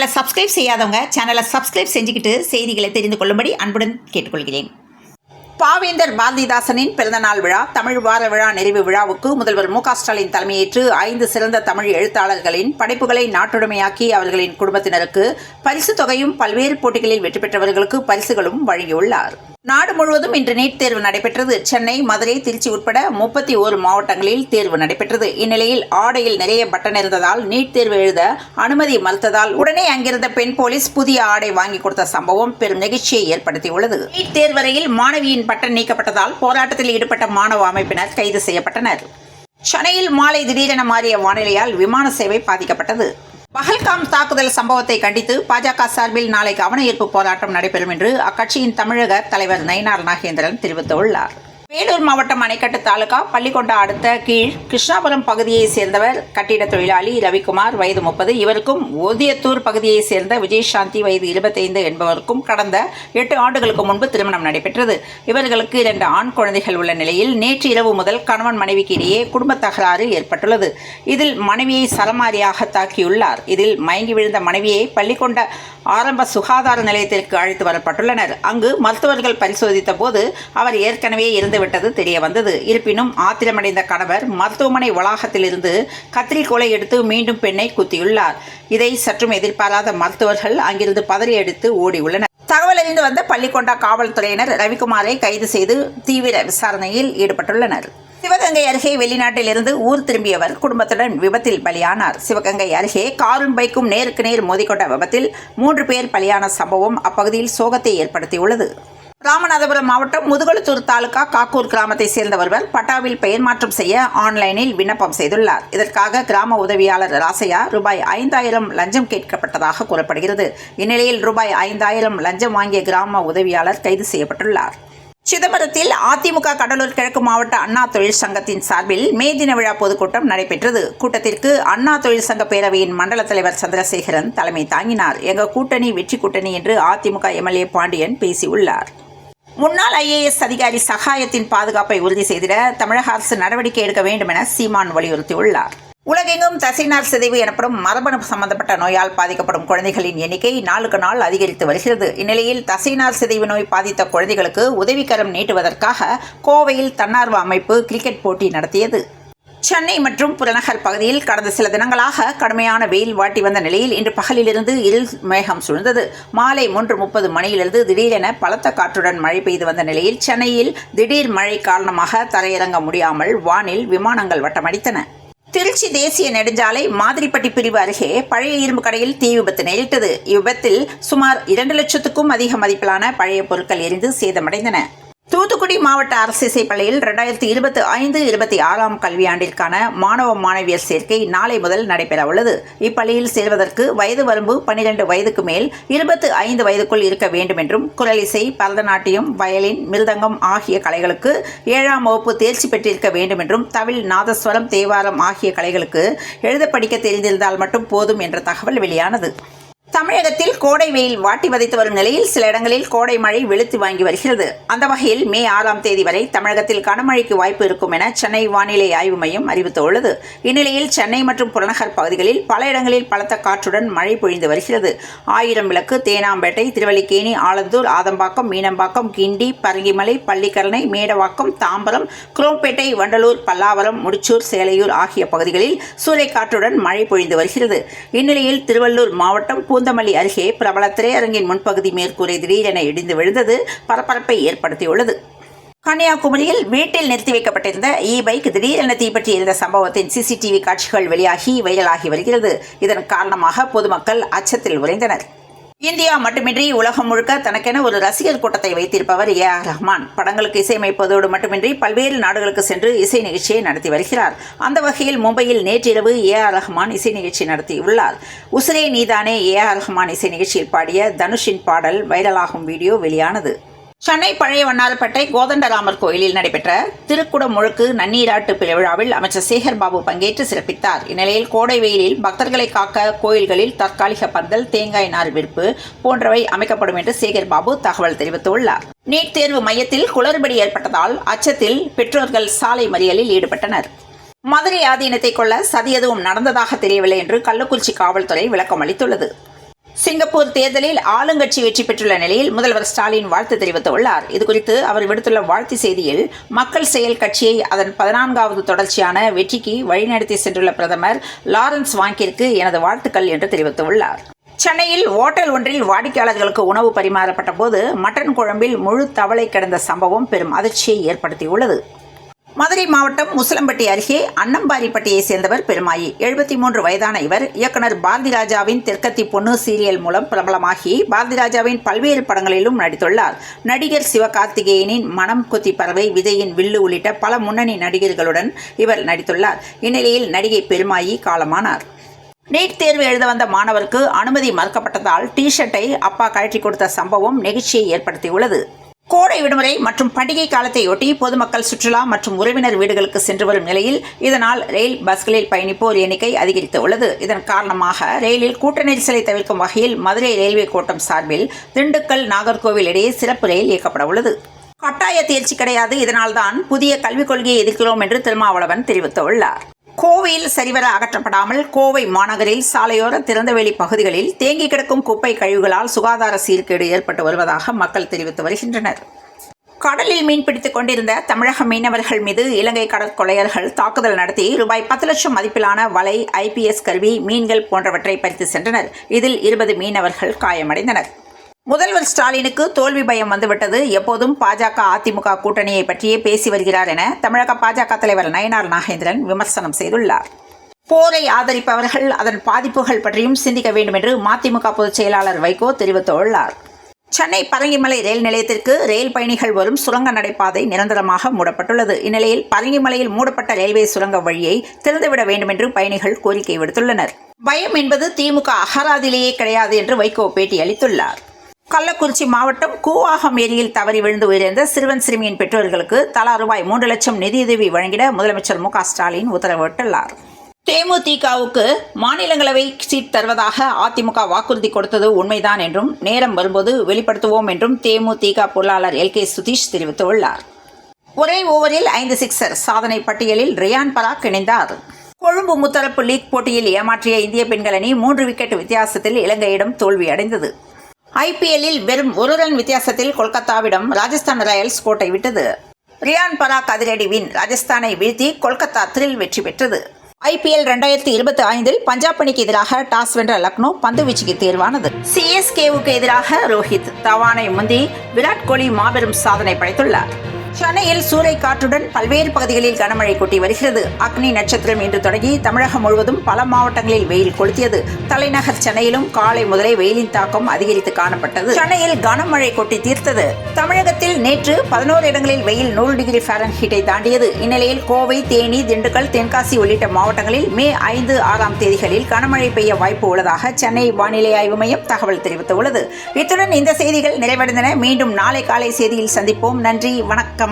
சேனலை சப்ஸ்கிரைப் செய்யாதவங்க சேனலை சப்ஸ்கிரைப் செஞ்சுக்கிட்டு செய்திகளை தெரிந்து கொள்ளும்படி அன்புடன் கேட்டுக்கொள்கிறேன். பாவேந்தர் பாரதிதாசனின் பிறந்தநாள் விழா தமிழ் வார விழா நிறைவு விழாவுக்கு முதல்வர் மு க ஸ்டாலின் தலைமையேற்று 5 சிறந்த தமிழ் எழுத்தாளர்களின் படைப்புகளை நாட்டுடைமையாக்கி அவர்களின் குடும்பத்தினருக்கு பரிசு தொகையும் பல்வேறு போட்டிகளில் வெற்றி பெற்றவர்களுக்கு பரிசுகளும் வழங்கியுள்ளார். நாடு முழுவதும் இன்று நீட் தேர்வு நடைபெற்றது. சென்னை, மதுரை, திருச்சி உட்பட 31 மாவட்டங்களில் தேர்வு நடைபெற்றது. இந்நிலையில் ஆடையில் நிறைய பட்டன் இருந்ததால் நீட் தேர்வு எழுத அனுமதி மறுத்ததால் உடனே அங்கிருந்த பெண் போலீஸ் புதிய ஆடை வாங்கி கொடுத்த சம்பவம் பெரும் நெகிழ்ச்சியை ஏற்படுத்தியுள்ளது. நீட் தேர்வறையில் மாணவியின் பட்டன் நீக்கப்பட்டதால் போராட்டத்தில் ஈடுபட்ட மாணவ அமைப்பினர் கைது செய்யப்பட்டனர். சென்னையில் மாலை திடீரென மாறிய வானிலையால் விமான சேவை பாதிக்கப்பட்டது. பஹல்காம் தாக்குதல் சம்பவத்தை கண்டித்து பாஜக சார்பில் நாளை கவன ஈர்ப்பு போராட்டம் நடைபெறும் என்று அக்கட்சியின் தமிழக தலைவர் நயினார் நாகேந்திரன் தெரிவித்துள்ளார். வேலூர் மாவட்டம் அணைக்கட்டு தாலுகா பள்ளிக்கொண்டா அடுத்த கீழ் கிருஷ்ணாபுரம் பகுதியைச் சேர்ந்தவர் கட்டிட தொழிலாளி ரவிக்குமார் வயது 30, இவருக்கும் ஓதியத்தூர் பகுதியைச் சேர்ந்த விஜயசாந்தி வயது 25 என்பவருக்கும் கடந்த 8 ஆண்டுகளுக்கு முன்பு திருமணம் நடைபெற்றது. இவர்களுக்கு 2 ஆண் குழந்தைகள் உள்ள நிலையில் நேற்று இரவு முதல் கணவன் மனைவிக்கு இடையே குடும்ப தகராறு ஏற்பட்டுள்ளது. இதில் மனைவியை சரமாரியாக தாக்கியுள்ளார். இதில் மயங்கி விழுந்த மனைவியை பள்ளிக்கொண்ட ஆரம்ப சுகாதார நிலையத்திற்கு அழைத்து வரப்பட்டுள்ளனர். அங்கு மருத்துவர்கள் பரிசோதித்த போது அவர் ஏற்கனவே இறந்துவிட்டது தெரிய வந்தது. இருப்பினும் ஆத்திரமடைந்த கணவர் மருத்துவமனை வளாகத்திலிருந்து கத்திரிக்கோலை எடுத்து மீண்டும் பெண்ணை குத்தியுள்ளார். இதை சற்றும் எதிர்பாராத மருத்துவர்கள் அங்கிருந்து பதறி அடித்து ஓடியுள்ளனர். தகவல் அறிந்து வந்த பள்ளிக்கொண்டா காவல்துறையினர் ரவிக்குமாரை கைது செய்து தீவிர விசாரணையில் ஈடுபட்டுள்ளனர். சிவகங்கை அருகே வெளிநாட்டில் இருந்து ஊர் திரும்பியவர் குடும்பத்துடன் விபத்தில் பலியானார். சிவகங்கை அருகே காரும் பைக்கும் நேருக்கு நேர் மோதிக்கொண்ட விபத்தில் 3 பேர் பலியான சம்பவம் அப்பகுதியில் சோகத்தை ஏற்படுத்தியுள்ளது. ராமநாதபுரம் மாவட்டம் முதுகுளத்தூர் தாலுகா காக்கூர் கிராமத்தை சேர்ந்த ஒருவர் பட்டாவில் பெயர் மாற்றம் செய்ய ஆன்லைனில் விண்ணப்பம் செய்துள்ளார். இதற்காக கிராம உதவியாளர் ராசையா ரூபாய் 5000 லஞ்சம் கேட்கப்பட்டதாக கூறப்படுகிறது. இந்நிலையில் ரூபாய் 5000 லஞ்சம் வாங்கிய கிராம உதவியாளர் கைது செய்யப்பட்டுள்ளார். சிதம்பரத்தில் அதிமுக கடலூர் கிழக்கு மாவட்ட அண்ணா தொழிற்சங்கத்தின் சார்பில் மே தின விழா பொதுக்கூட்டம் நடைபெற்றது. கூட்டத்திற்கு அண்ணா தொழிற்சங்க பேரவையின் மண்டல தலைவர் சந்திரசேகரன் தலைமை தாங்கினார். எங்க கூட்டணி வெற்றி கூட்டணி என்று அதிமுக எம்எல்ஏ பாண்டியன் பேசியுள்ளார். முன்னாள் IAS அதிகாரி சகாயத்தின் பாதுகாப்பை உறுதி செய்திட தமிழக அரசு நடவடிக்கை எடுக்க வேண்டும் என சீமான் வலியுறுத்தியுள்ளார். உலகெங்கும் தசைநார் சிதைவு எனப்படும் மரபணு சம்பந்தப்பட்ட நோயால் பாதிக்கப்படும் குழந்தைகளின் எண்ணிக்கை நாளுக்கு நாள் அதிகரித்து வருகிறது. இந்நிலையில் தசைநார் சிதைவு நோய் பாதித்த குழந்தைகளுக்கு உதவிக்கரம் நீட்டுவதற்காக கோவையில் தன்னார்வ அமைப்பு கிரிக்கெட் போட்டி நடத்தியது. சென்னை மற்றும் புறநகர் பகுதியில் கடந்த சில தினங்களாக கடுமையான வெயில் வாட்டி வந்த நிலையில் இன்று பகலிலிருந்து இருள் மேகம் சூழ்ந்தது. மாலை 3:30 மணியிலிருந்து திடீரென பலத்த காற்றுடன் மழை பெய்து வந்த நிலையில் சென்னையில் திடீர் மழை காரணமாக தரையிறங்க முடியாமல் வானில் விமானங்கள் வட்டமடித்தன. திருச்சி தேசிய நெடுஞ்சாலை மாதிரிப்பட்டி பிரிவு அருகே பழைய இரும்பு கடையில் தீ விபத்து நேரிட்டது. இவ்விபத்தில் சுமார் 2 லட்சத்துக்கும் அதிக மதிப்பிலான பழைய பொருட்கள் எரிந்து சேதமடைந்தன. தூத்துக்குடி மாவட்ட அரசு இசைப்பள்ளியில் 2025-26 கல்வியாண்டிற்கான மாணவ மாணவியர் சேர்க்கை நாளை முதல் நடைபெற உள்ளது. இப்பள்ளியில் சேர்வதற்கு வயது வரம்பு 12 வயதுக்கு மேல் 25 வயதுக்குள் இருக்க வேண்டும் என்றும், குரல் இசை, பரதநாட்டியம், வயலின், மிருதங்கம் ஆகிய கலைகளுக்கு 7ஆம் வகுப்பு தேர்ச்சி பெற்றிருக்க வேண்டும் என்றும், தவில், நாதஸ்வரம், தேவாரம் ஆகிய கலைகளுக்கு எழுத படிக்க தெரிந்திருந்தால் மட்டும் போதும் என்ற தகவல் வெளியானது. தமிழகத்தில் கோடை வெயில் வாட்டி வதைத்து வரும் நிலையில் சில இடங்களில் கோடை மழை வெளுத்து வாங்கி வருகிறது. அந்த வகையில் மே 6ஆம் தேதி வரை தமிழகத்தில் கனமழைக்கு வாய்ப்பு இருக்கும் என சென்னை வானிலை ஆய்வு மையம் அறிவித்துள்ளது. இந்நிலையில் சென்னை மற்றும் புறநகர் பகுதிகளில் பல இடங்களில் பலத்த காற்றுடன் மழை பொழிந்து வருகிறது. ஆயிரம் விளக்கு, தேனாம்பேட்டை, திருவல்லிக்கேணி, ஆலந்தூர், ஆதம்பாக்கம், மீனம்பாக்கம், கிண்டி, பரங்கிமலை, பள்ளிக்கரணை, மேடவாக்கம், தாம்பரம், குரோம்பேட்டை, வண்டலூர், பல்லாவரம், முடிச்சூர், சேலையூர் ஆகிய பகுதிகளில் சூறைக்காற்றுடன் மழை பொழிந்து வருகிறது. இந்நிலையில் திருவள்ளூர் மாவட்டம் பூந்தமல்லி அருகே பிரபல திரையரங்கின் முன்பகுதி மேற்கூரை திடீரென இடிந்து விழுந்தது பரபரப்பை ஏற்படுத்தியுள்ளது. கன்னியாகுமரியில் வீட்டில் நிறுத்தி வைக்கப்பட்டிருந்த பைக் திடீரென தீப்பற்றி எரிந்த சம்பவத்தின் CCTV காட்சிகள் வெளியாகி வைரலாகி வருகிறது. இதன் காரணமாக பொதுமக்கள் அச்சத்தில் உறைந்தனர். இந்தியா மட்டுமின்றி உலகம் முழுக்க தனக்கென ஒரு ரசிகர் கூட்டத்தை வைத்திருப்பவர் AR ரஹ்மான். படங்களுக்கு இசையமைப்பதோடு மட்டுமின்றி பல்வேறு நாடுகளுக்கு சென்று இசை நிகழ்ச்சியை நடத்தி வருகிறார். அந்த வகையில் மும்பையில் நேற்றிரவு AR ரஹ்மான் இசை நிகழ்ச்சி நடத்தியுள்ளார். உசுரே நீதானே AR ரஹ்மான் இசை நிகழ்ச்சியில் பாடிய தனுஷின் பாடல் வைரலாகும் வீடியோ வெளியானது. சென்னை பழைய வண்ணாரப்பேட்டை கோதண்டராமர் கோயிலில் நடைபெற்ற திருக்குடம் முழுக்கு நன்னீராட்டு விழாவில் அமைச்சர் சேகர்பாபு பங்கேற்று சிறப்பித்தார். இந்நிலையில் கோடை வெயிலில் பக்தர்களை காக்க கோயில்களில் தற்காலிக பந்தல், தேங்காய் நார் விற்பு போன்றவை அமைக்கப்படும் என்று சேகர்பாபு தகவல் தெரிவித்துள்ளார். நீட் தேர்வு மையத்தில் குளறுபடி ஏற்பட்டதால் அச்சத்தில் பெற்றோர்கள் சாலை மறியலில் ஈடுபட்டனர். மதுரை ஆதீனத்தை கொள்ள சதி எதுவும் நடந்ததாக தெரியவில்லை என்று கள்ளக்குறிச்சி காவல்துறை விளக்கம் அளித்துள்ளது. சிங்கப்பூர் தேர்தலில் ஆளுங்கட்சி வெற்றி பெற்றுள்ள நிலையில் முதல்வர் ஸ்டாலின் வாழ்த்து தெரிவித்துள்ளார். இதுகுறித்து அவர் விடுத்துள்ள வாழ்த்து செய்தியில், மக்கள் செயல் கட்சியை அதன் 14வது தொடர்ச்சியான வெற்றிக்கு வழிநடத்தி சென்றுள்ள பிரதமர் லாரன்ஸ் வாங்கிற்கு எனது வாழ்த்துக்கள் என்று தெரிவித்துள்ளார். சென்னையில் ஓட்டல் ஒன்றில் வாடிக்கையாளர்களுக்கு உணவு பரிமாறப்பட்ட போது மட்டன் குழம்பில் முழு தவளை கிடந்த சம்பவம் பெரும் அதிர்ச்சியை ஏற்படுத்தியுள்ளது. மதுரை மாவட்டம் முசலம்பட்டி அருகே அன்னம்பாரிப்பட்டியை சேர்ந்தவர் பெருமாயி. 73 வயதான இவர் இயக்குனர் பாரதிராஜாவின் தெற்கத்தி பொண்ணு சீரியல் மூலம் பிரபலமாகி பாரதிராஜாவின் பல்வேறு படங்களிலும் நடித்துள்ளார். நடிகர் சிவகார்த்திகேயனின் மனம் கொத்தி பறவை, விஜயின் வில்லு உள்ளிட்ட பல முன்னணி நடிகர்களுடன் இவர் நடித்துள்ளார். இந்நிலையில் நடிகை பெருமாயி காலமானார். நீட் தேர்வு எழுத வந்த மாணவருக்கு அனுமதி மறுக்கப்பட்டதால் டி-ஷர்ட்டை அப்பா கழற்றி கொடுத்த சம்பவம் நெகிழ்ச்சியை ஏற்படுத்தியுள்ளது. கோடை விடுமுறை மற்றும் பண்டிகை காலத்தையொட்டி பொதுமக்கள் சுற்றுலா மற்றும் உறவினர் வீடுகளுக்கு சென்று வரும் நிலையில் இதனால் ரயில் பஸ்களில் பயணிப்போர் எண்ணிக்கை அதிகரித்துள்ளது. இதன் காரணமாக ரயிலில் கூட்ட நெரிசலை தவிர்க்கும் வகையில் மதுரை ரயில்வே கோட்டம் சார்பில் திண்டுக்கல் நாகர்கோவில் இடையே சிறப்பு ரயில் இயக்கப்பட உள்ளது. கட்டாய தேர்ச்சி கிடையாது, இதனால்தான் புதிய கல்விக் கொள்கையை எதிர்க்கிறோம் என்று திருமாவளவன் தெரிவித்துள்ளார். கோவையில் சரிவர அகற்றப்படாமல் கோவை மாநகரில் சாலையோர திறந்தவெளி பகுதிகளில் தேங்கி கிடக்கும் குப்பை கழிவுகளால் சுகாதார சீர்கேடு ஏற்பட்டு வருவதாக மக்கள் தெரிவித்து வருகின்றனர். கடலில் மீன்பிடித்துக் கொண்டிருந்த தமிழக மீனவர்கள் மீது இலங்கை கடற்கொள்ளையர்கள் தாக்குதல் நடத்தி ரூபாய் 10 லட்சம் மதிப்பிலான வலை, ஐபிஎஸ் கருவி, மீன்கள் போன்றவற்றை பறித்து சென்றனர். இதில் 20 மீனவர்கள் காயமடைந்தனர். முதல்வர் ஸ்டாலினுக்கு தோல்வி பயம் வந்துவிட்டது. எப்போதும் பாஜக அதிமுக கூட்டணியை பற்றியே பேசி வருகிறார் என தமிழக பாஜக தலைவர் நயினார் நாகேந்திரன் விமர்சனம் செய்துள்ளார். போரை ஆதரிப்பவர்கள் அதன் பாதிப்புகள் பற்றியும் சிந்திக்க வேண்டும் என்று மதிமுக பொதுச் செயலாளர் வைகோ தெரிவித்துள்ளார். சென்னை பரங்கிமலை ரயில் நிலையத்திற்கு ரயில் பயணிகள் வரும் சுரங்க நடைபாதை நிரந்தரமாக மூடப்பட்டுள்ளது. இந்நிலையில் பரங்கிமலையில் மூடப்பட்ட ரயில்வே சுரங்க வழியை திறந்துவிட வேண்டும் என்று பயணிகள் கோரிக்கை விடுத்துள்ளனர். பயம் என்பது திமுக அகராதிலேயே கிடையாது என்று வைகோ பேட்டி அளித்துள்ளார். கள்ளக்குறிச்சி மாவட்டம் கூவாகம் ஏரியில் தவறி விழுந்து உயிரிழந்த சிறுவன் சிறுமியின் பெற்றோர்களுக்கு தலா ரூபாய் 3 லட்சம் நிதியுதவி வழங்கிட முதலமைச்சர் மு க ஸ்டாலின் உத்தரவிட்டுள்ளார். தேமுதிகவுக்கு மாநிலங்களவை சீட் தருவதாக அதிமுக வாக்குறுதி கொடுத்தது உண்மைதான் என்றும் நேரம் வரும்போது வெளிப்படுத்துவோம் என்றும் தேமுதிக பொருளாளர் LK சுதீஷ் தெரிவித்துள்ளார். ஒரே ஓவரில் 5 சிக்சர் சாதனை பட்டியலில் ரியான் பராக் இணைந்தார். கொழும்பு முத்தரப்பு லீக் போட்டியில் ஏமாற்றிய இந்திய பெண்கள் அணி 3 விக்கெட் வித்தியாசத்தில் இலங்கையிடம் தோல்வியடைந்தது. IPL-இல் வெறும் 1 ரன் வித்தியாசத்தில் கொல்கத்தாவிடம் ராஜஸ்தான் ராயல்ஸ் கோட்டை விட்டது. ரியான் பராக் அதிரடி வின், ராஜஸ்தானை வீழ்த்தி கொல்கத்தா த்ரில் வெற்றி பெற்றது. IPL 2025-இல் பஞ்சாப் அணிக்கு எதிராக டாஸ் வென்ற லக்னோ பந்து வீச்சுக்கு தேர்வானது. CSK-வுக்கு எதிராக ரோஹித் தவானை முந்தி விராட் கோலி மாபெரும் சாதனை படைத்துள்ளார். சென்னையில் சூறைக்காற்றுடன் பல்வேறு பகுதிகளில் கனமழை கொட்டி வருகிறது. அக்னி நட்சத்திரம் இன்று தொடங்கி தமிழகம் முழுவதும் பல மாவட்டங்களில் வெயில் கொளுத்தியது. தலைநகர் சென்னையிலும் காலை முதலே வெயிலின் தாக்கம் அதிகரித்து காணப்பட்டது. சென்னையில் கனமழை கொட்டி தீர்த்தது. தமிழகத்தில் நேற்று 11 இடங்களில் வெயில் 100 டிகிரி ஃபாரன்ஹீட்டை தாண்டியது. இந்நிலையில் கோவை, தேனி, திண்டுக்கல், தென்காசி உள்ளிட்ட மாவட்டங்களில் மே 5, 6ஆம் தேதிகளில் கனமழை பெய்ய வாய்ப்பு உள்ளதாக சென்னை வானிலை ஆய்வு மையம் தகவல் தெரிவித்துள்ளது. இத்துடன் இந்த செய்திகள் நிறைவடைந்தன. மீண்டும் நாளை காலை செய்தியில் சந்திப்போம். நன்றி, வணக்கம்.